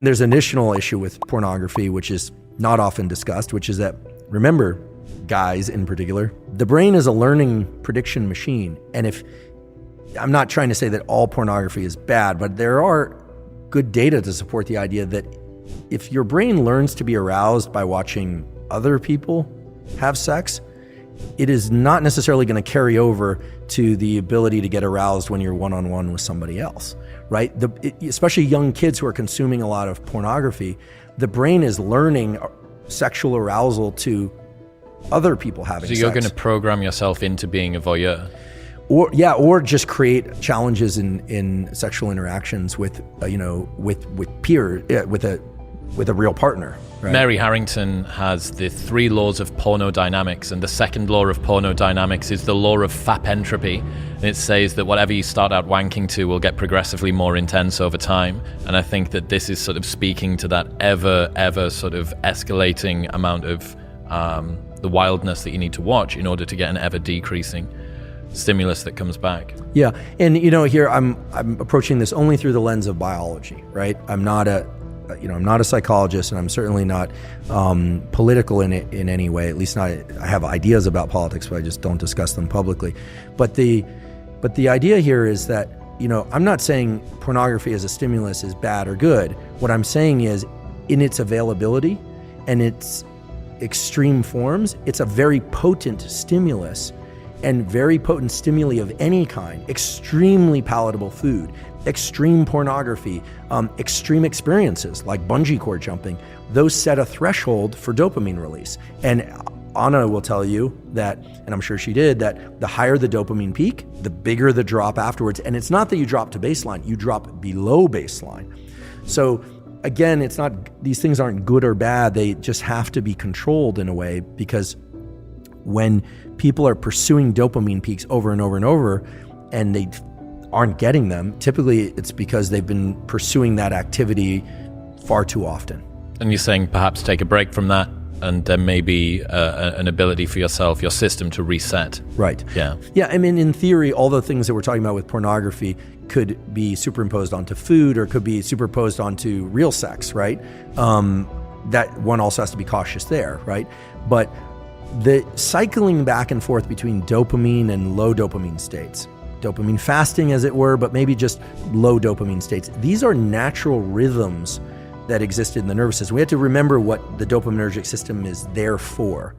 There's an additional issue with pornography, which is not often discussed, which is that, remember, guys in particular, the brain is a learning prediction machine. And I'm not trying to say that all pornography is bad, but there are good data to support the idea that if your brain learns to be aroused by watching other people have sex, it is not necessarily going to carry over to the ability to get aroused when you're one-on-one with somebody else, right? Especially young kids who are consuming a lot of pornography, the brain is learning sexual arousal to other people having sex. So you're going to program yourself into being a voyeur? Or just create challenges in sexual interactions with peers, with a real partner. Right? Mary Harrington has the 3 laws of pornodynamics, and the second law of pornodynamics is the law of fap entropy. And it says that whatever you start out wanking to will get progressively more intense over time. And I think that this is sort of speaking to that ever sort of escalating amount of the wildness that you need to watch in order to get an ever decreasing stimulus that comes back. Yeah, and here I'm approaching this only through the lens of biology, right? I'm not a psychologist, and I'm certainly not political in any way. At least not. I have ideas about politics, but I just don't discuss them publicly. But the idea here is that I'm not saying pornography as a stimulus is bad or good. What I'm saying is, in its availability and its extreme forms, it's a very potent stimulus. And very potent stimuli of any kind, extremely palatable food, extreme pornography, extreme experiences like bungee cord jumping, those set a threshold for dopamine release. And Anna will tell you that, and I'm sure she did, that the higher the dopamine peak, the bigger the drop afterwards. And it's not that you drop to baseline, you drop below baseline. So again, these things aren't good or bad, they just have to be controlled in a way, because when people are pursuing dopamine peaks over and over and over and they aren't getting them, typically it's because they've been pursuing that activity far too often. And you're saying perhaps take a break from that, and there may be an ability for your system to reset. Right. Yeah. Yeah, I mean, in theory, all the things that we're talking about with pornography could be superimposed onto food or could be superimposed onto real sex, right? That one also has to be cautious there, right? But the cycling back and forth between dopamine and low dopamine states, dopamine fasting as it were, but maybe just low dopamine states, these are natural rhythms that exist in the nervous system. We have to remember what the dopaminergic system is there for.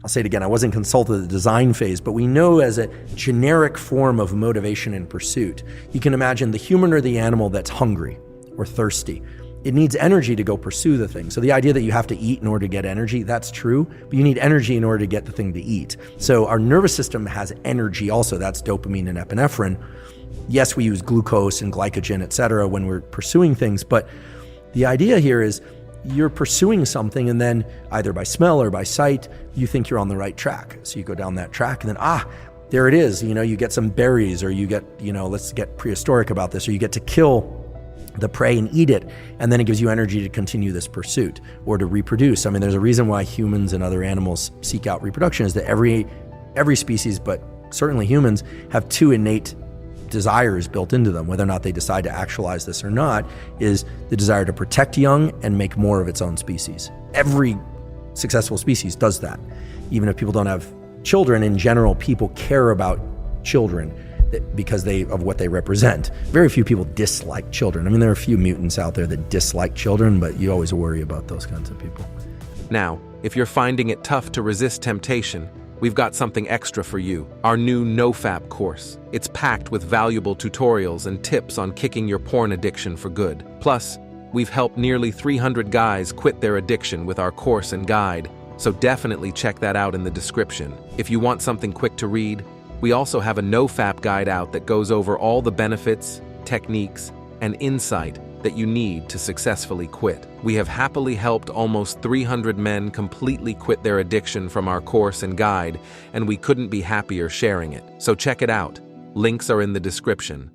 I'll say it again, I wasn't consulted at the design phase, but we know as a generic form of motivation and pursuit, you can imagine the human or the animal that's hungry or thirsty. It needs energy to go pursue the thing. So the idea that you have to eat in order to get energy, that's true, but you need energy in order to get the thing to eat. So our nervous system has energy also, that's dopamine and epinephrine. Yes, we use glucose and glycogen, et cetera, when we're pursuing things, but the idea here is you're pursuing something and then either by smell or by sight, you think you're on the right track. So you go down that track and then, there it is. You get some berries, or you get, let's get prehistoric about this, or you get to kill the prey and eat it, and then it gives you energy to continue this pursuit or to reproduce. I mean, there's a reason why humans and other animals seek out reproduction, is that every species, but certainly humans, have 2 innate desires built into them. Whether or not they decide to actualize this or not is the desire to protect young and make more of its own species. Every successful species does that. Even if people don't have children, in general, people care about children because of what they represent. Very few people dislike children. I mean, there are a few mutants out there that dislike children, but you always worry about those kinds of people. Now, if you're finding it tough to resist temptation, we've got something extra for you, our new NoFap course. It's packed with valuable tutorials and tips on kicking your porn addiction for good. Plus, we've helped nearly 300 guys quit their addiction with our course and guide, so definitely check that out in the description. If you want something quick to read, we also have a NoFap guide out that goes over all the benefits, techniques, and insight that you need to successfully quit. We have happily helped almost 300 men completely quit their addiction from our course and guide, and we couldn't be happier sharing it. So check it out. Links are in the description.